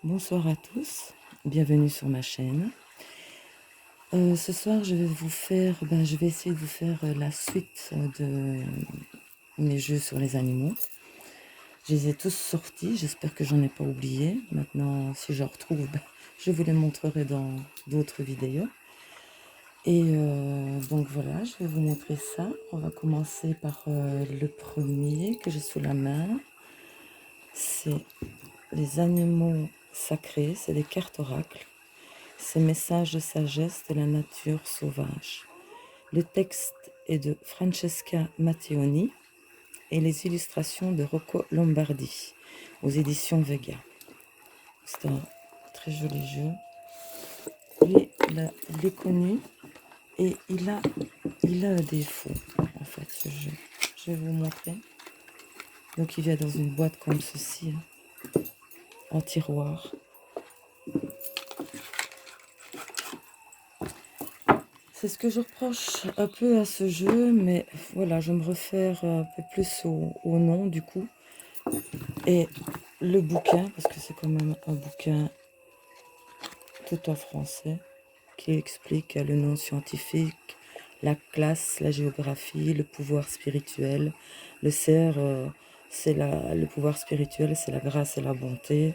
Bonsoir à tous, bienvenue sur ma chaîne. Ce soir, je vais essayer de vous faire la suite de mes jeux sur les animaux. Je les ai tous sortis, j'espère que j'en ai pas oublié. Maintenant, si je retrouve, je vous les montrerai dans d'autres vidéos. Et donc voilà, je vais vous montrer ça. On va commencer par le premier que j'ai sous la main. C'est les animaux sacrés, c'est des cartes oracles. Ces messages de sagesse de la nature sauvage. Le texte est de Francesca Matteoni et les illustrations de Rocco Lombardi aux éditions Vega. C'est un très joli jeu. Lui, il est connu et il a un défaut en fait ce jeu. Je vais vous montrer. Donc il vient dans une boîte comme ceci, en tiroir. C'est ce que je reproche un peu à ce jeu, mais voilà, je me réfère un peu plus au nom du coup. Et le bouquin, parce que c'est quand même un bouquin tout en français, qui explique le nom scientifique, la classe, la géographie, le pouvoir spirituel. Le cerf, le pouvoir spirituel, c'est la grâce et la bonté.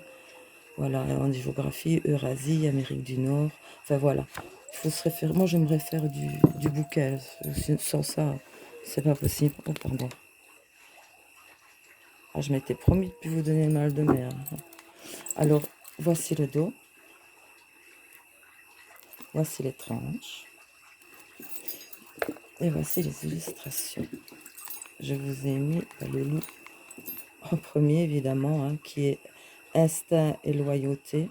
Voilà, en géographie, Eurasie, Amérique du Nord. Enfin voilà, il faut se référer. Moi, je me réfère du bouquin. Sans ça, c'est pas possible. Oh, pardon. Ah, je m'étais promis de plus vous donner le mal de mer. Alors, voici le dos. Voici les tranches. Et voici les illustrations. Je vous ai mis le loup en premier, évidemment, qui est instinct et loyauté.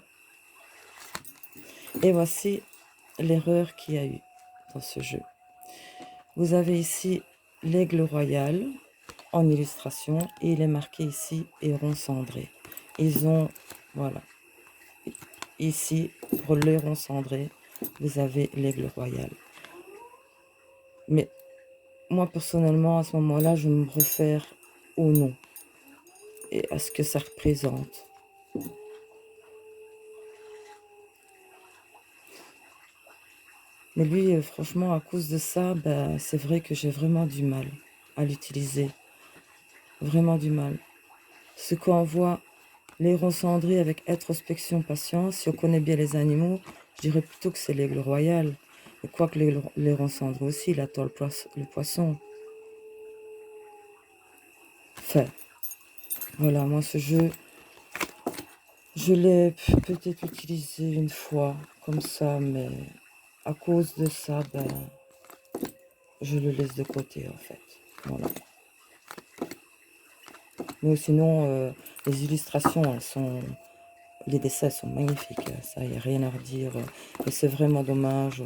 Et voici l'erreur qu'il y a eu dans ce jeu. Vous avez ici l'aigle royal en illustration et il est marqué ici héron cendré. Ils ont, voilà, ici pour l'héron cendré, vous avez l'aigle royal. Mais moi personnellement à ce moment-là, je me réfère au nom et à ce que ça représente. Mais lui, franchement, à cause de ça, c'est vrai que j'ai vraiment du mal à l'utiliser. Vraiment du mal. Ce qu'on voit l'héron cendré avec introspection, patience, si on connaît bien les animaux, je dirais plutôt que c'est l'aigle royal. Et quoique l'héron cendré aussi, il attend le poisson. Enfin, voilà, moi ce jeu, je l'ai peut-être utilisé une fois, comme ça, mais à cause de ça, je le laisse de côté en fait. Voilà. Mais sinon, les illustrations, les dessins sont magnifiques. Ça, il n'y a rien à redire. Et c'est vraiment dommage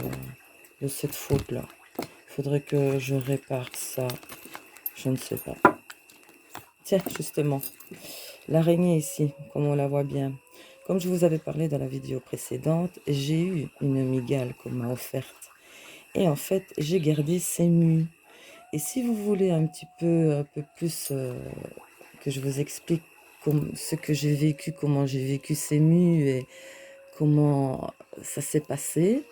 de cette faute-là. Il faudrait que je répare ça. Je ne sais pas. Tiens, justement, l'araignée ici, comme on la voit bien. Comme je vous avais parlé dans la vidéo précédente, j'ai eu une mygale qu'on m'a offerte. Et en fait, j'ai gardé ses mues. Et si vous voulez un peu plus que je vous explique ce que j'ai vécu, comment j'ai vécu ces mues et comment ça s'est passé,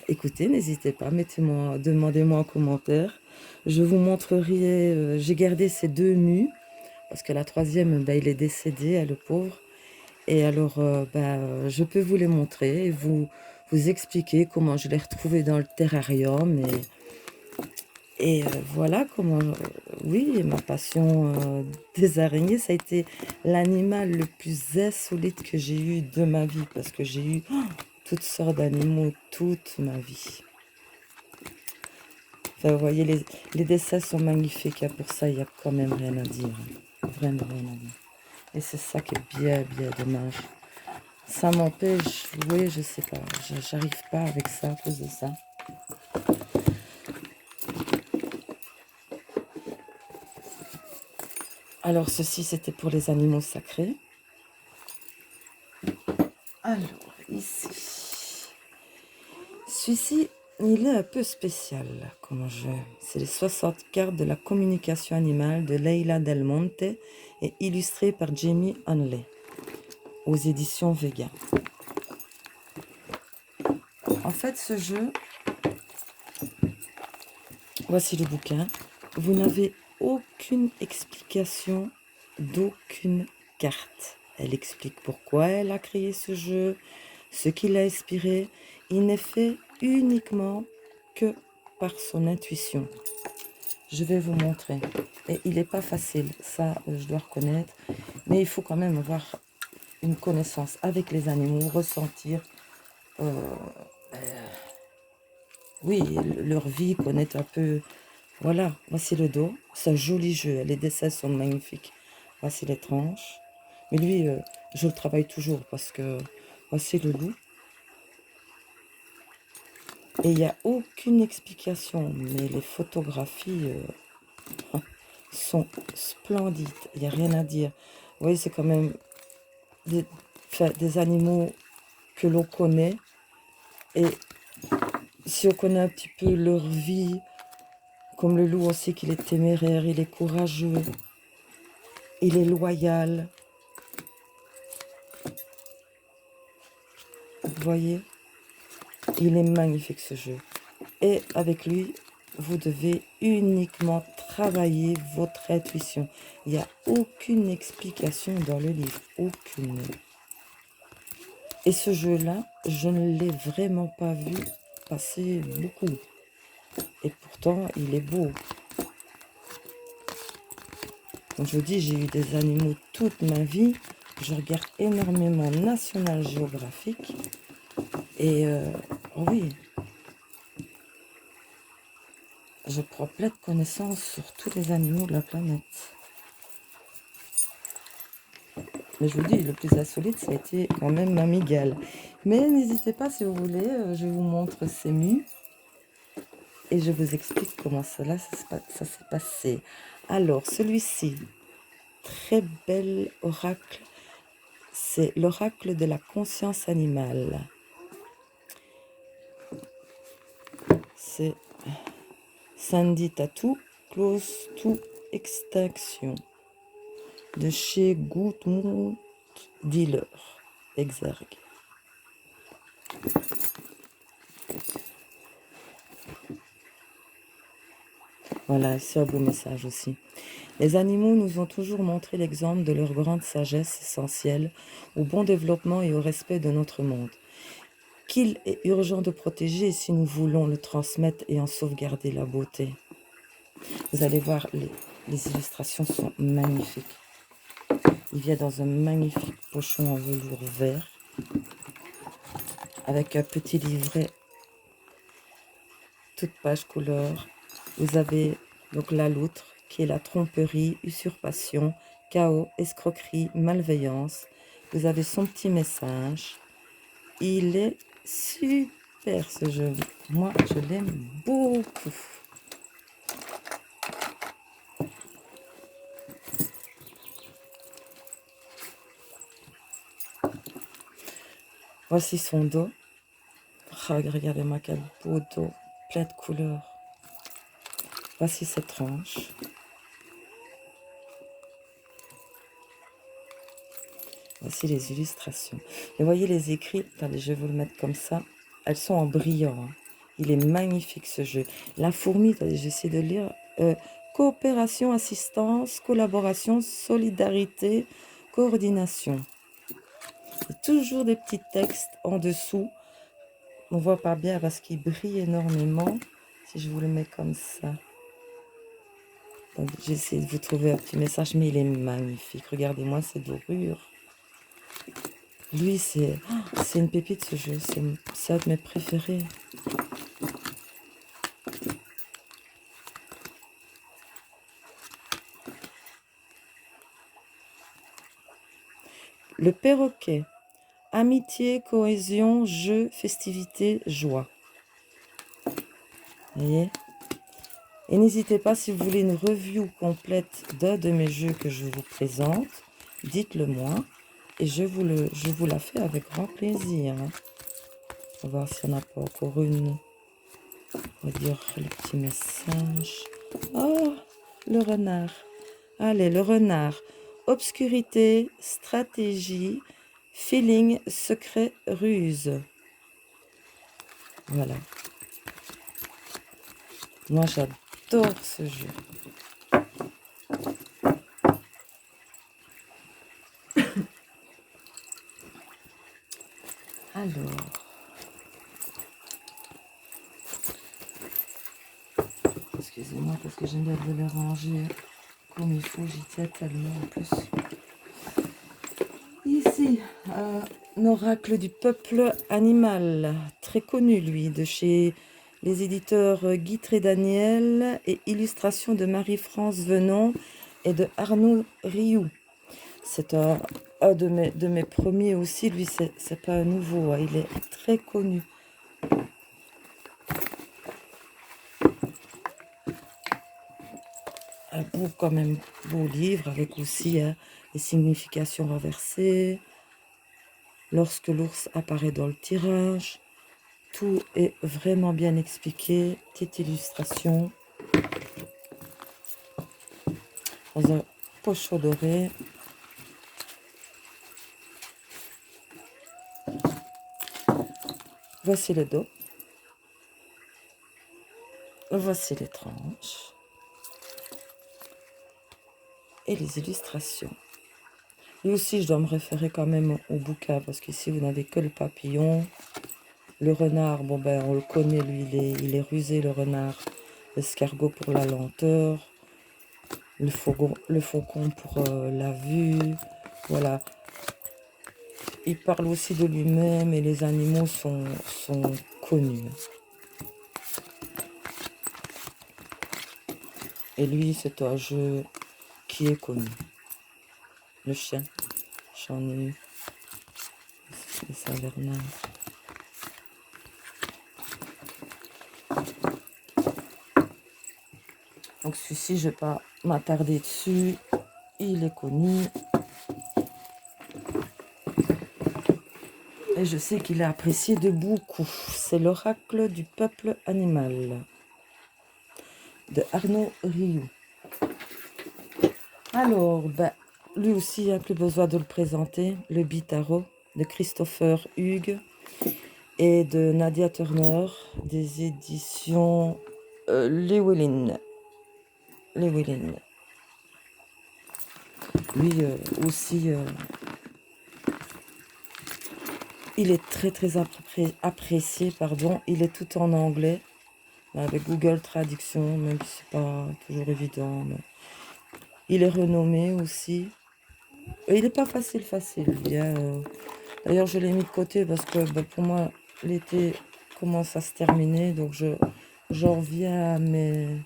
écoutez, n'hésitez pas, demandez-moi en commentaire. Je vous montrerai, j'ai gardé ces deux mues, parce que la troisième, il est décédé, le pauvre. Et alors, je peux vous les montrer et vous expliquer comment je l'ai retrouvé dans le terrarium et voilà comment, oui, ma passion des araignées, ça a été l'animal le plus insolite que j'ai eu de ma vie, parce que j'ai eu toutes sortes d'animaux toute ma vie. Enfin, vous voyez, les dessins sont magnifiques, pour ça, il n'y a quand même rien à dire. Vraiment rien à dire. Et c'est ça qui est bien, bien dommage. Ça m'empêche, oui, je sais pas, j'arrive pas avec ça à cause de ça. Alors, ceci, c'était pour les animaux sacrés. Alors, ici, celui-ci, il est un peu spécial comme jeu. C'est les 60 cartes de la communication animale de Leila Del Monte et illustré par Jamie Hanley. aux éditions Vega. En fait, ce jeu, voici le bouquin. Vous n'avez aucune explication d'aucune carte. Elle explique pourquoi elle a créé ce jeu, ce qui l'a inspiré. Il n'est fait uniquement que par son intuition. Je vais vous montrer. Et il n'est pas facile, ça je dois reconnaître. Mais il faut quand même avoir une connaissance avec les animaux, ressentir oui, leur vie, connaître un peu. Voilà, voici le dos. C'est un joli jeu, les dessins sont magnifiques. Voici les tranches. Mais lui, je le travaille toujours parce que voici le loup. Et il n'y a aucune explication, mais les photographies sont splendides. Il n'y a rien à dire. Vous voyez, c'est quand même des animaux que l'on connaît. Et si on connaît un petit peu leur vie, comme le loup, on sait qu'il est téméraire, il est courageux, il est loyal. Vous voyez, il est magnifique ce jeu. Et avec lui, vous devez uniquement travailler votre intuition. Il n'y a aucune explication dans le livre, aucune. Et ce jeu-là, je ne l'ai vraiment pas vu passer beaucoup. Et pourtant, il est beau. Comme je vous dis, j'ai eu des animaux toute ma vie. Je regarde énormément National Geographic. Et oui, je prends pleine connaissance sur tous les animaux de la planète. Mais je vous dis, le plus insolite, ça a été quand même ma mygale. Mais n'hésitez pas si vous voulez, je vous montre ces mues. Et je vous explique comment ça s'est passé. Alors, celui-ci, très bel oracle. C'est l'oracle de la conscience animale. C'est Sandy Tattoo, Close to Extinction. De chez Goodmouth Dealer, Exergue. Voilà, c'est un beau message aussi. Les animaux nous ont toujours montré l'exemple de leur grande sagesse essentielle au bon développement et au respect de notre monde, qu'il est urgent de protéger si nous voulons le transmettre et en sauvegarder la beauté. Vous allez voir, les illustrations sont magnifiques. Il vient dans un magnifique pochon en velours vert, avec un petit livret, toute page couleur. Vous avez donc la loutre, qui est la tromperie, usurpation, chaos, escroquerie, malveillance. Vous avez son petit message. Il est super ce jeu. Moi, je l'aime beaucoup. Voici son dos. Regardez-moi quel beau dos, plein de couleurs. Voici ses tranches. Voici les illustrations. Et voyez les écrits. Attendez, je vais vous le mettre comme ça. Elles sont en brillant. Hein. Il est magnifique ce jeu. La fourmi, attendez, j'essaie de lire. Coopération, assistance, collaboration, solidarité, coordination. Il y a toujours des petits textes en dessous. On voit pas bien parce qu'il brille énormément. Si je vous le mets comme ça. J'essaie de vous trouver un petit message, mais il est magnifique. Regardez-moi ces dorures. Lui, c'est une pépite ce jeu. C'est un de mes préférés. Le perroquet. Amitié, cohésion, jeu, festivité, joie. Vous voyez? Et n'hésitez pas, si vous voulez une review complète d'un de mes jeux que je vous présente, dites-le moi. Et je vous la fais avec grand plaisir. Hein. On va voir s'il n'y en a pas encore une. On va dire le petit message. Oh, le renard. Allez, le renard. Obscurité, stratégie, Feeling, secret, ruse. Voilà. Moi, j'adore ce jeu. Alors, excusez-moi parce que j'aime bien de les ranger comme il faut, j'y tiens tellement en plus. Ici, un oracle du peuple animal, très connu lui, de chez les éditeurs Guitre et Daniel, et illustration de Marie-France Venon et de Arnaud Rioux. C'est un de mes premiers aussi, lui c'est pas un nouveau, hein, il est très connu. Un beau, quand même, beau livre avec aussi les significations renversées. Lorsque l'ours apparaît dans le tirage, tout est vraiment bien expliqué. Petite illustration dans un pochon doré. Voici le dos. Voici les tranches. Et les illustrations. Et aussi, je dois me référer quand même au bouquin, parce qu'ici, vous n'avez que le papillon. Le renard, bon ben, on le connaît, lui, il est rusé, le renard. L'escargot pour la lenteur. Le faucon pour la vue. Voilà. Il parle aussi de lui-même et les animaux sont connus. Et lui, c'est un jeu qui est connu. Le chien. J'en ai eu. C'est Saint-Bernard. Donc celui-ci, je ne vais pas m'attarder dessus. Il est connu. Et je sais qu'il est apprécié de beaucoup. C'est l'oracle du peuple animal. De Arnaud Rioux. Alors, ben, lui aussi, il n'y a plus besoin de le présenter. Le Bitaro de Christopher Hugues et de Nadia Turner des éditions Llewellyn. Lui aussi, il est très très apprécié, pardon. Il est tout en anglais, avec Google Traduction, même si c'est pas toujours évident. Mais il est renommé aussi. Et il n'est pas facile, lui, hein. D'ailleurs, je l'ai mis de côté parce que ben, pour moi, l'été commence à se terminer. Donc, j'en reviens à mes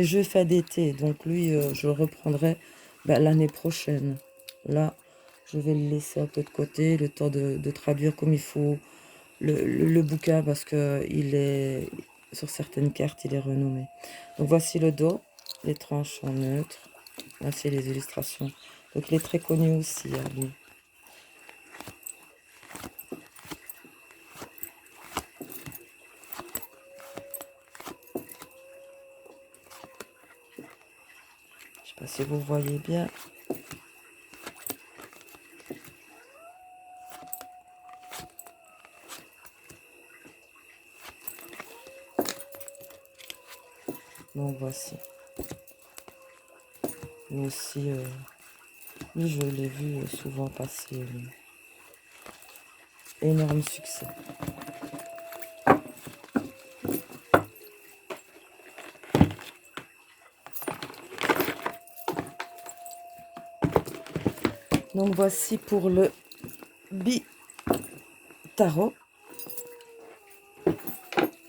jeux faits d'été. Donc, lui, je le reprendrai ben, l'année prochaine. Là, je vais le laisser un peu de côté, le temps de traduire comme il faut le bouquin parce que il est sur certaines cartes, il est renommé. Donc, voici le dos. Les tranches sont neutres. Voici les illustrations. Donc, il est très connu aussi, hein, lui. Je sais pas si vous voyez bien. Donc voici. Lui aussi, lui je l'ai vu souvent passer. Lui. Énorme succès. Donc voici pour le Bitaro.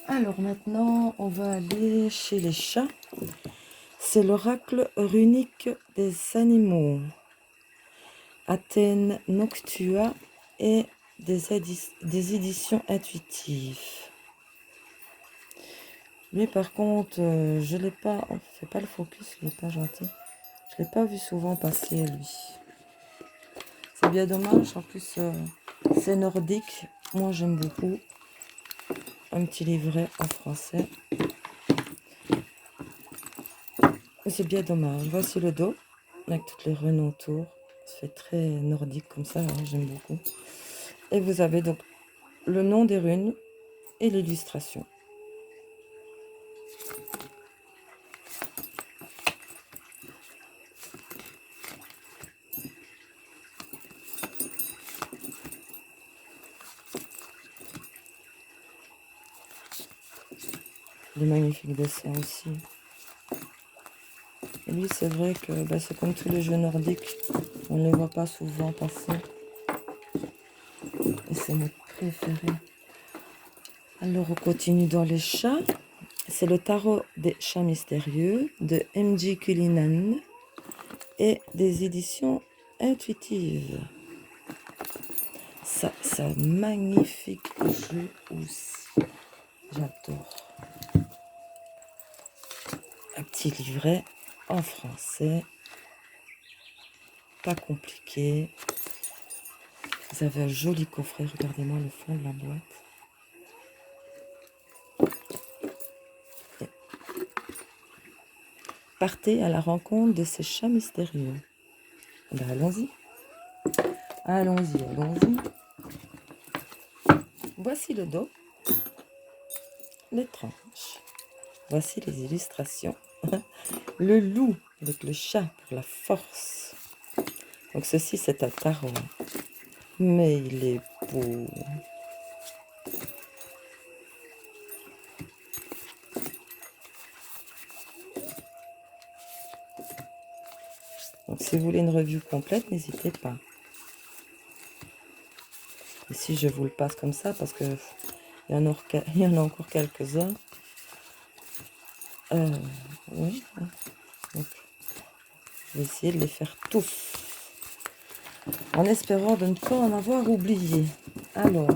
Alors maintenant, on va aller chez les chats. C'est l'oracle runique des animaux. Athènes Noctua et des éditions intuitives. Lui par contre, je l'ai pas, on fait pas le focus, il est pas gentil. Je l'ai pas vu souvent passer lui. C'est bien dommage, en plus c'est nordique, moi j'aime beaucoup. Un petit livret en français. C'est bien dommage. Voici le dos avec toutes les runes autour. Ça fait très nordique comme ça, hein, j'aime beaucoup. Et vous avez donc le nom des runes et l'illustration. De magnifiques dessins aussi. Et lui, c'est vrai que bah, c'est comme tous les jeux nordiques. On ne les voit pas souvent passer. Et c'est notre préféré. Alors, on continue dans les chats. C'est le tarot des chats mystérieux de M.J. Cullinan et des éditions intuitives. Ça, c'est un magnifique jeu aussi. J'adore. Un petit livret en français. Pas compliqué. Vous avez un joli coffret. Regardez-moi le fond de la boîte. Partez à la rencontre de ces chats mystérieux. Ben, allons-y. Allons-y, allons-y. Voici le dos, les tranches. Voici les illustrations. Le loup avec le chat pour la force. Donc ceci, c'est un tarot. Mais il est beau. Donc si vous voulez une review complète, n'hésitez pas. Ici, je vous le passe comme ça parce que il y en a encore quelques-uns. Oui. Donc, je vais essayer de les faire tous. En espérant de ne pas en avoir oublié. Alors,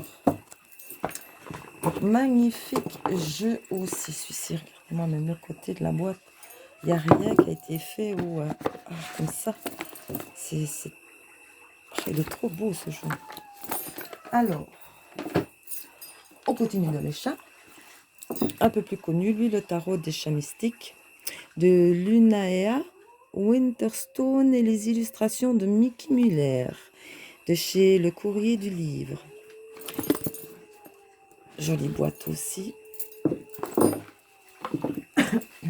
donc, magnifique jeu aussi. Celui-ci, regardez-moi, même le côté de la boîte. Il n'y a rien qui a été fait ou comme ça. Il est trop beau ce jeu. Alors, on continue dans les chats. Un peu plus connu, lui, le tarot des chats mystiques de Lunaea Winterstone et les illustrations de Mickey Muller de chez Le Courrier du Livre. Jolie boîte aussi.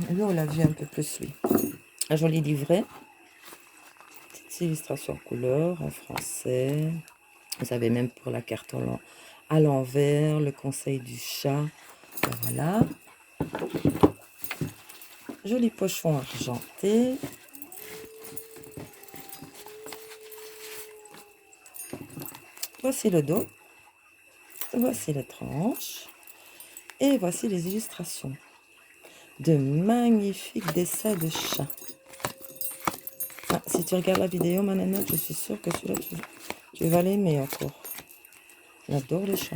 Lui, on l'a vu un peu plus, lui. Un joli livret. Petites illustrations en couleur, en français. Vous avez même pour la carte à l'envers, le conseil du chat. Et voilà. Joli pochon argenté. Voici le dos. Voici les tranches. Et voici les illustrations. De magnifiques dessins de chats. Ah, si tu regardes la vidéo, ma nana, je suis sûre que celui-là, tu vas l'aimer encore. J'adore les chats.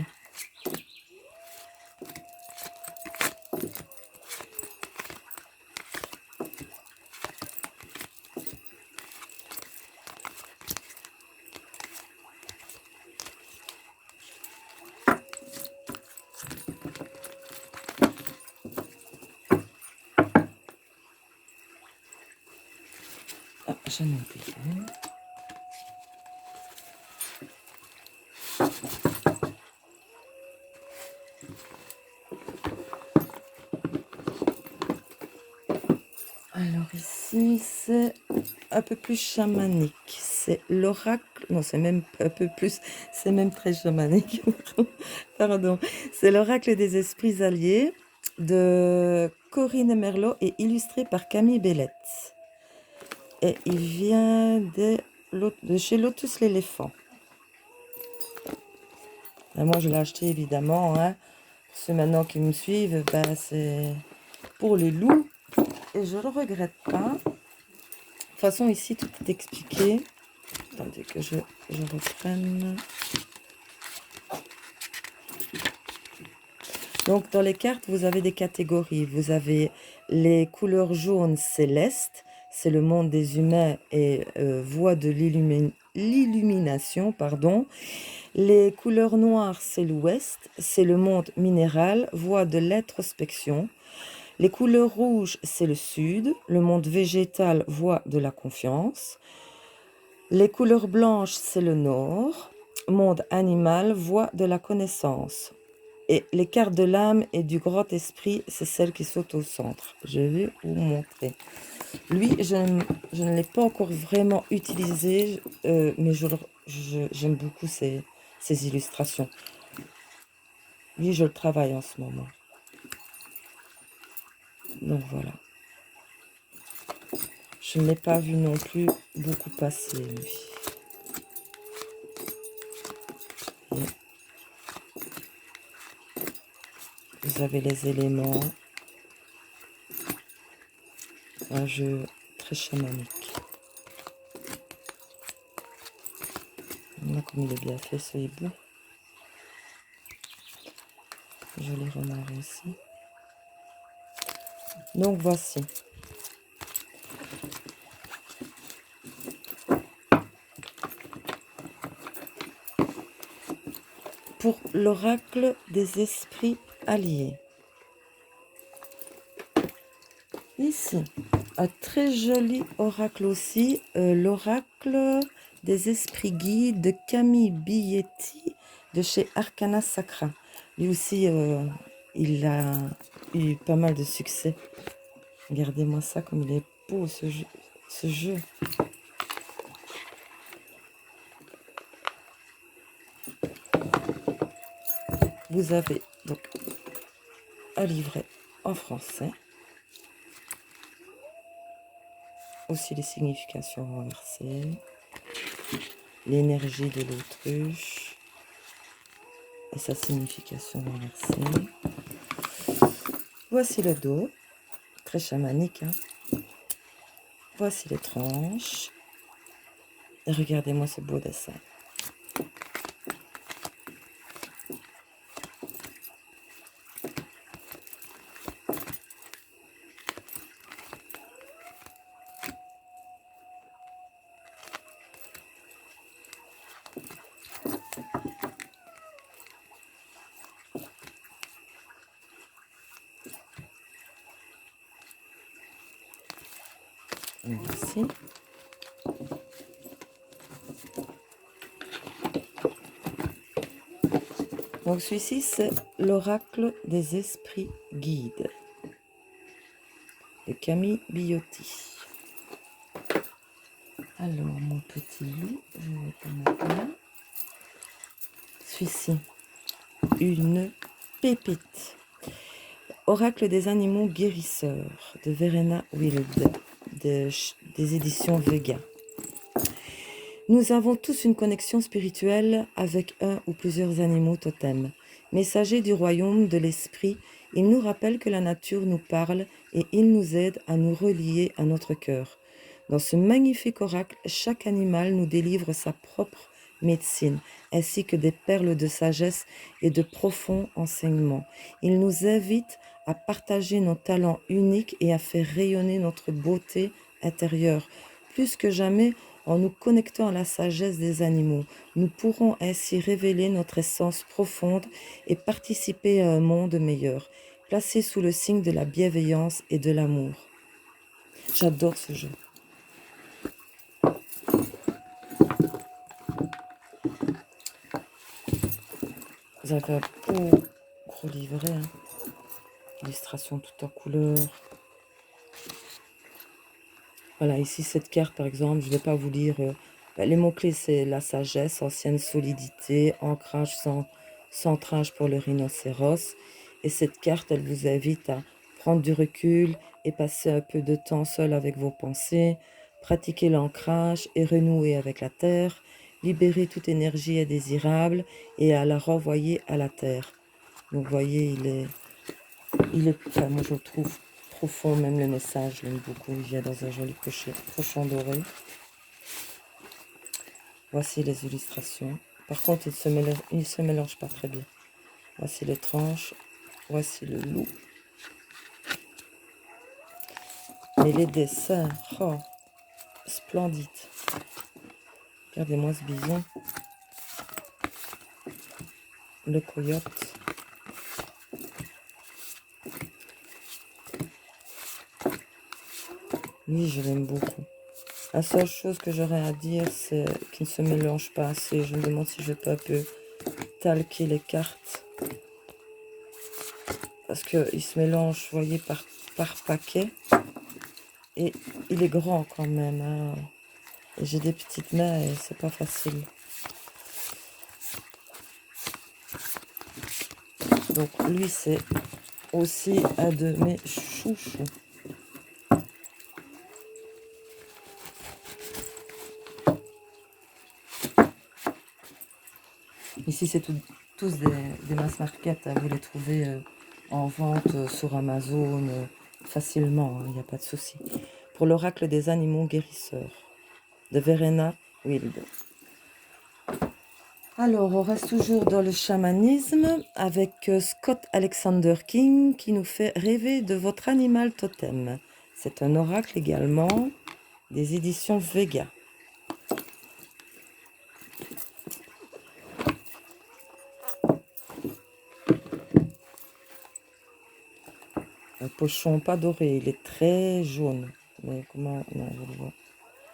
Ah, j'en ai oublié. Alors ici, c'est un peu plus chamanique. C'est l'oracle. Non, c'est même un peu plus. C'est même très chamanique. Pardon. C'est l'oracle des esprits alliés de Corinne Merlot et illustré par Camille Bellette. Et il vient de chez Lotus l'éléphant. Moi, je l'ai acheté évidemment. Hein. Pour ceux maintenant qui me suivent, ben, c'est pour les loups. Et je ne le regrette pas. De toute façon, ici, tout est expliqué. Attendez que je reprenne. Donc, dans les cartes, vous avez des catégories. Vous avez les couleurs jaunes célestes. C'est le monde des humains et voie de l'illumination, pardon. Les couleurs noires, c'est l'ouest. C'est le monde minéral, voie de l'introspection. Les couleurs rouges, c'est le sud. Le monde végétal, voie de la confiance. Les couleurs blanches, c'est le nord. Monde animal, voie de la connaissance. Et les cartes de l'âme et du grand esprit, c'est celles qui sont au centre. Je vais vous montrer. Lui, je ne l'ai pas encore vraiment utilisé, mais j'aime beaucoup ces illustrations. Lui, je le travaille en ce moment. Donc voilà. Je ne l'ai pas vu non plus beaucoup passer, lui. Et vous avez les éléments. Un jeu très chamanique. Là, comme il est bien fait, ce hibou. Joli renard aussi. Donc voici. Pour l'oracle des esprits alliés. Ici, un très joli oracle aussi, l'oracle des esprits guides de Camille Billetti de chez Arcana Sacra. Lui aussi, il a eu pas mal de succès. Regardez-moi ça, comme il est beau ce jeu. Vous avez donc un livret en français. Aussi les significations renversées. L'énergie de l'autruche. Et sa signification renversée. Voici le dos. Très chamanique. Hein. Voici les tranches. Et regardez-moi ce beau dessin. Voici. Donc celui-ci, c'est l'oracle des esprits guides de Camille Billetti. Alors, mon petit loup, je vais te mettre là. Celui-ci, une pépite. Oracle des animaux guérisseurs de Verena Wild, des éditions Vega. Nous avons tous une connexion spirituelle avec un ou plusieurs animaux totems. Messagers du royaume de l'esprit, ils nous rappellent que la nature nous parle et ils nous aident à nous relier à notre cœur. Dans ce magnifique oracle, chaque animal nous délivre sa propre médecine, ainsi que des perles de sagesse et de profonds enseignements. Il nous invite à partager nos talents uniques et à faire rayonner notre beauté intérieure. Plus que jamais, en nous connectant à la sagesse des animaux, nous pourrons ainsi révéler notre essence profonde et participer à un monde meilleur, placé sous le signe de la bienveillance et de l'amour. J'adore ce jeu. Vous avez un beau gros livret, hein. Illustration tout en couleur. Voilà, ici cette carte par exemple, je ne vais pas vous lire. Les mots-clés, c'est la sagesse, ancienne solidité, ancrage sans centrage pour le rhinocéros. Et cette carte, elle vous invite à prendre du recul et passer un peu de temps seul avec vos pensées, pratiquer l'ancrage et renouer avec la terre, libérer toute énergie indésirable et à la renvoyer à la terre. Donc vous voyez, enfin, moi je le trouve profond, même le message, je l'aime beaucoup, il vient dans un joli pochon doré. Voici les illustrations. Par contre, il ne se mélange pas très bien. Voici les tranches, voici le loup. Mais les dessins, oh, splendides. Regardez-moi ce bison. Le coyote. Lui, je l'aime beaucoup. La seule chose que j'aurais à dire, c'est qu'il ne se mélange pas assez. Je me demande si je peux un peu talquer les cartes. Parce qu'il se mélange, vous voyez, par paquet. Et il est grand quand même. Hein. J'ai des petites mains et c'est pas facile. Donc lui, c'est aussi un de mes chouchous. Ici, c'est tous des mass market. Hein. Vous les trouvez en vente sur Amazon facilement. Il n'y a pas de souci. Pour l'oracle des animaux guérisseurs de Verena Wild. Alors, on reste toujours dans le chamanisme avec Scott Alexander King qui nous fait rêver de votre animal totem. C'est un oracle également des éditions Vega. Un pochon pas doré, il est très jaune. Mais comment... Non, vous le voyez.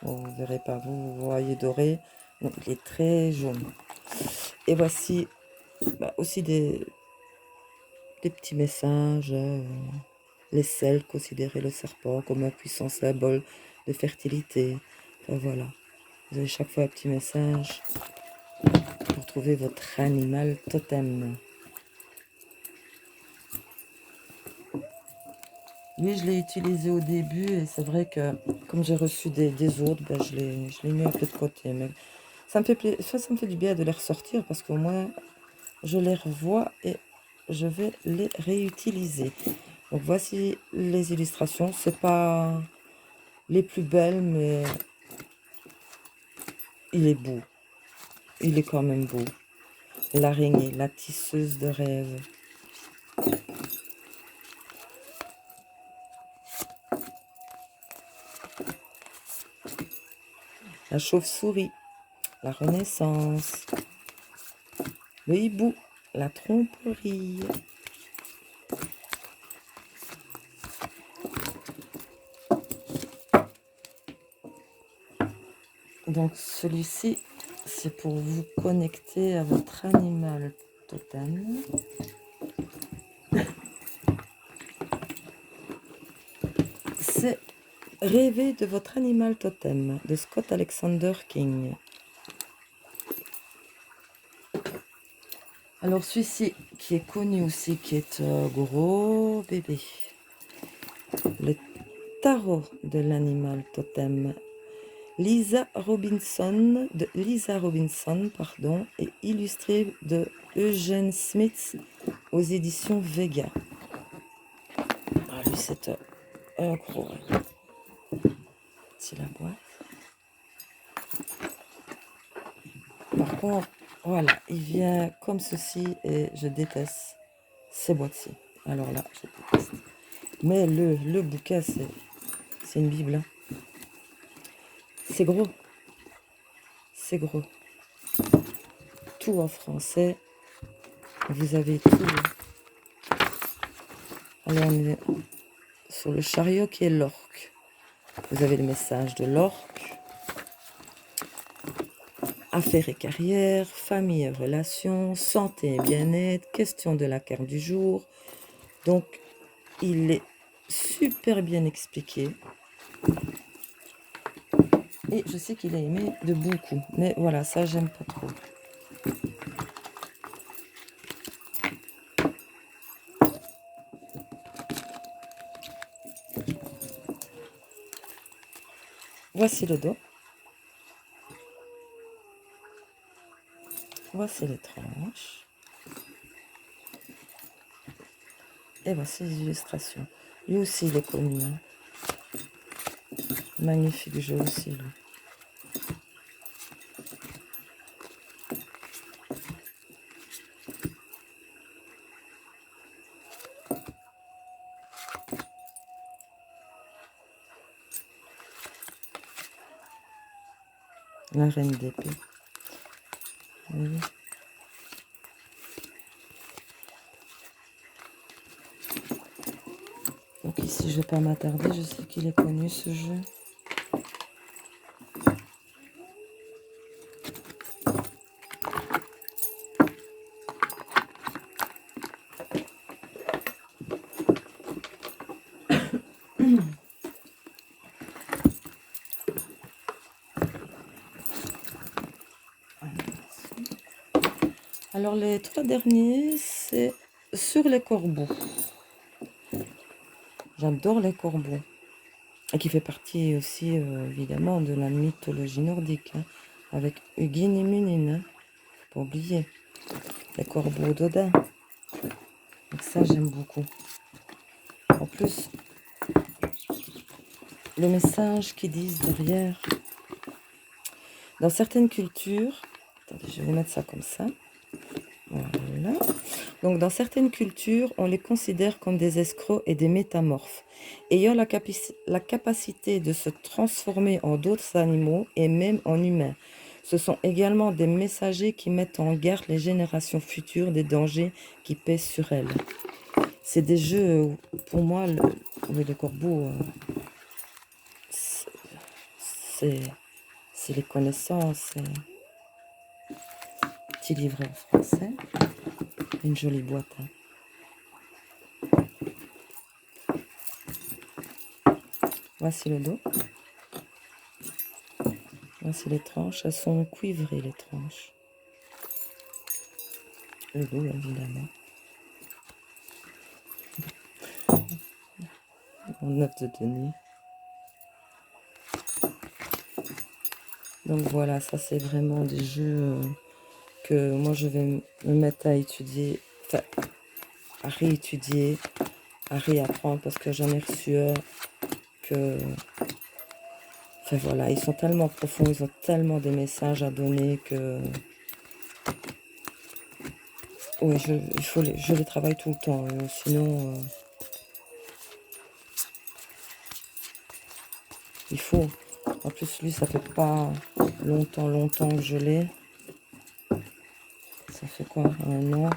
Vous ne verrez pas, vous voyez doré. Non, il est très jaune. Et voici aussi des petits messages. Les Celtes considéraient le serpent comme un puissant symbole de fertilité. Enfin, voilà. Vous avez chaque fois un petit message pour trouver votre animal totem. Lui, je l'ai utilisé au début et c'est vrai que comme j'ai reçu des autres, je l'ai mis un peu de côté. Mais ça me fait du bien de les ressortir parce qu'au moins, je les revois et je vais les réutiliser. Donc voici les illustrations. C'est pas les plus belles, mais il est beau. Il est quand même beau. L'araignée, la tisseuse de rêve. La chauve-souris, la renaissance. Le hibou, la tromperie. Donc celui-ci, c'est pour vous connecter à votre animal totem. C'est Rêver de votre animal totem de Scott Alexander King. Alors celui-ci qui est connu aussi, qui est gros bébé. Le tarot de l'animal totem. Lisa Robinson, est illustré de Eugene Smith aux éditions Vega. Ah, lui, c'est un gros. C'est la boîte. Par contre, voilà, il vient comme ceci et je déteste ces boîtes-ci. Alors là, je déteste. Mais le bouquin, c'est une bible. Hein. C'est gros. C'est gros. Tout en français. Vous avez tout. Alors, on est sur le chariot qui est l'orque. Vous avez le message de l'orque. Affaires et carrière, famille et relations, santé et bien-être, question de la carte du jour. Donc, il est super bien expliqué. Et je sais qu'il est aimé de beaucoup. Mais voilà, ça, j'aime pas trop. Voici le dos. Voici les tranches. Et voici les illustrations. Lui aussi, il est connu. Hein. Magnifique jeu aussi, lui. La reine d'épée. Oui. Donc ici, je ne vais pas m'attarder. Je sais qu'il est connu, ce jeu. Alors, les 3 derniers, c'est sur les corbeaux. J'adore les corbeaux. Et qui fait partie aussi, évidemment, de la mythologie nordique, hein, avec Hugin et Munin, hein. Faut pas oublier. Les corbeaux d'Odin. Donc ça, j'aime beaucoup. En plus, le message qu'ils disent derrière. Dans certaines cultures, attendez, je vais mettre ça comme ça. Voilà. Donc, dans certaines cultures, on les considère comme des escrocs et des métamorphes, ayant la capacité de se transformer en d'autres animaux et même en humains. Ce sont également des messagers qui mettent en garde les générations futures des dangers qui pèsent sur elles. C'est des jeux, pour moi, le corbeau, c'est les connaissances. Petit livret en français. Une jolie boîte, hein. Voici le dos. Voici les tranches. Elles sont cuivrées, les tranches. Le dos, évidemment. Mon note de tenue. Donc voilà, ça c'est vraiment des jeux que moi je vais me mettre à étudier, enfin à réétudier, à réapprendre parce que j'en ai reçu un que... Enfin voilà, ils sont tellement profonds, ils ont tellement de messages à donner que... Oui, je les travaille tout le temps, sinon... il faut. En plus, lui, ça fait pas longtemps que je l'ai. Ça fait quoi? Un an.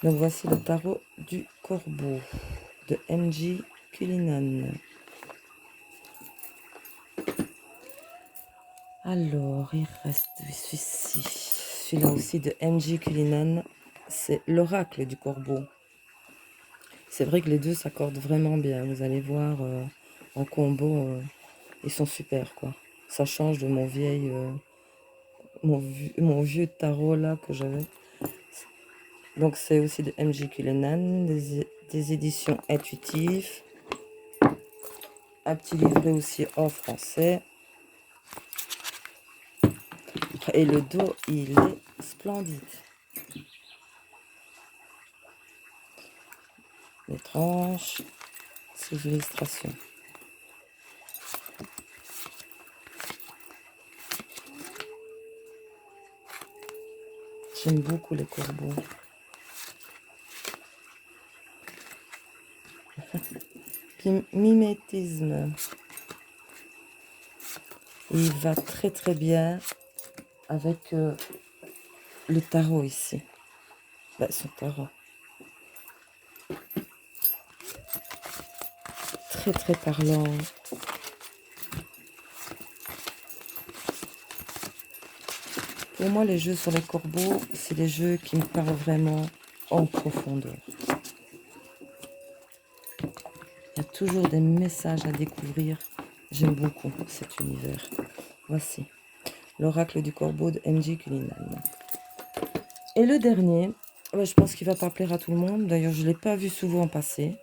Donc voici le tarot du corbeau de M.J. Cullinan. Alors, il reste celui-ci. Celui-là aussi de M.J. Cullinan. C'est l'oracle du corbeau. C'est vrai que les deux s'accordent vraiment bien. Vous allez voir en combo, ils sont super quoi. Ça change de mon mon vieux tarot là que j'avais. Donc c'est aussi de M.J. Cullinan, des éditions intuitives. Un petit livret aussi en français. Et le dos, il est splendide. Les tranches, ces illustrations. J'aime beaucoup les corbeaux. Mimétisme. Il va très très bien avec le tarot ici. Bah, son tarot. Très très parlant. Pour moi, les jeux sur les corbeaux, c'est des jeux qui me parlent vraiment en profondeur. Il y a toujours des messages à découvrir. J'aime beaucoup cet univers. Voici l'oracle du corbeau de M.J. Cullinan. Et le dernier, je pense qu'il va pas plaire à tout le monde. D'ailleurs, je ne l'ai pas vu souvent passer.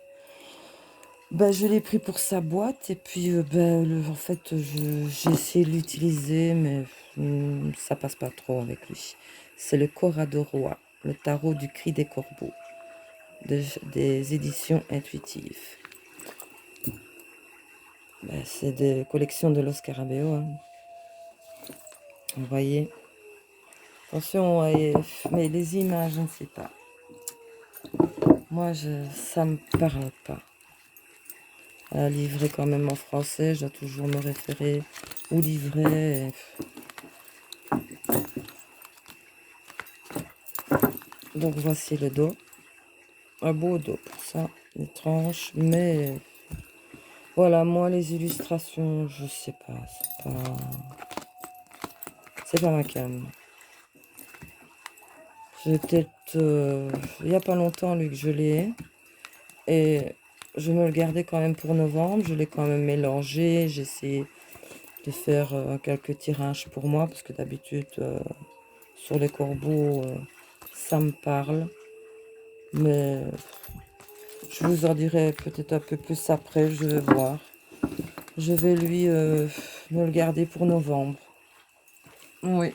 Je l'ai pris pour sa boîte et puis en fait j'ai essayé de l'utiliser mais ça passe pas trop avec lui. C'est le Corrado Roi, le tarot du cri des corbeaux des éditions intuitives. C'est des collections de Los Scarabeo, hein. Vous voyez, attention, mais les images, je ne sais pas. Moi, ça me parle pas. Un livret quand même en français, je dois toujours me référer au livret. Donc voici le dos. Un beau dos pour ça, les tranches, mais voilà, moi les illustrations, je sais pas, c'est pas ma came. J'ai peut-être, il n'y a pas longtemps, lui, que je l'ai, et je me le gardais quand même pour novembre, je l'ai quand même mélangé, j'ai essayé de faire quelques tirages pour moi, parce que d'habitude, sur les corbeaux, ça me parle. Mais je vous en dirai peut-être un peu plus après, je vais voir. Je vais lui me le garder pour novembre. Oui,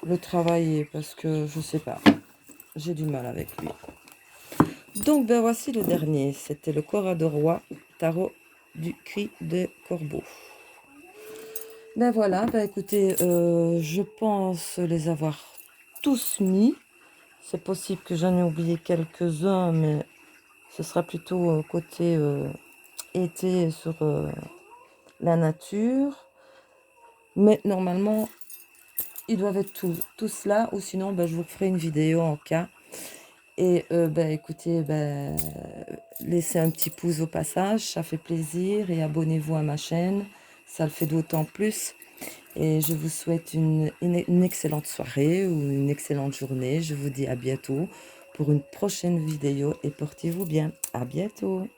le travailler, parce que je sais pas, j'ai du mal avec lui. Donc, ben voici le dernier. C'était le Cora de Roi, tarot du cri des corbeaux. Ben voilà, ben écoutez, je pense les avoir tous mis. C'est possible que j'en ai oublié quelques-uns, mais ce sera plutôt côté été sur la nature. Mais normalement, ils doivent être tous là, ou sinon, ben, je vous ferai une vidéo en cas. Et ben, écoutez, ben, laissez un petit pouce au passage, ça fait plaisir. Et abonnez-vous à ma chaîne, ça le fait d'autant plus. Et je vous souhaite une excellente soirée ou une excellente journée. Je vous dis à bientôt pour une prochaine vidéo et portez-vous bien. À bientôt.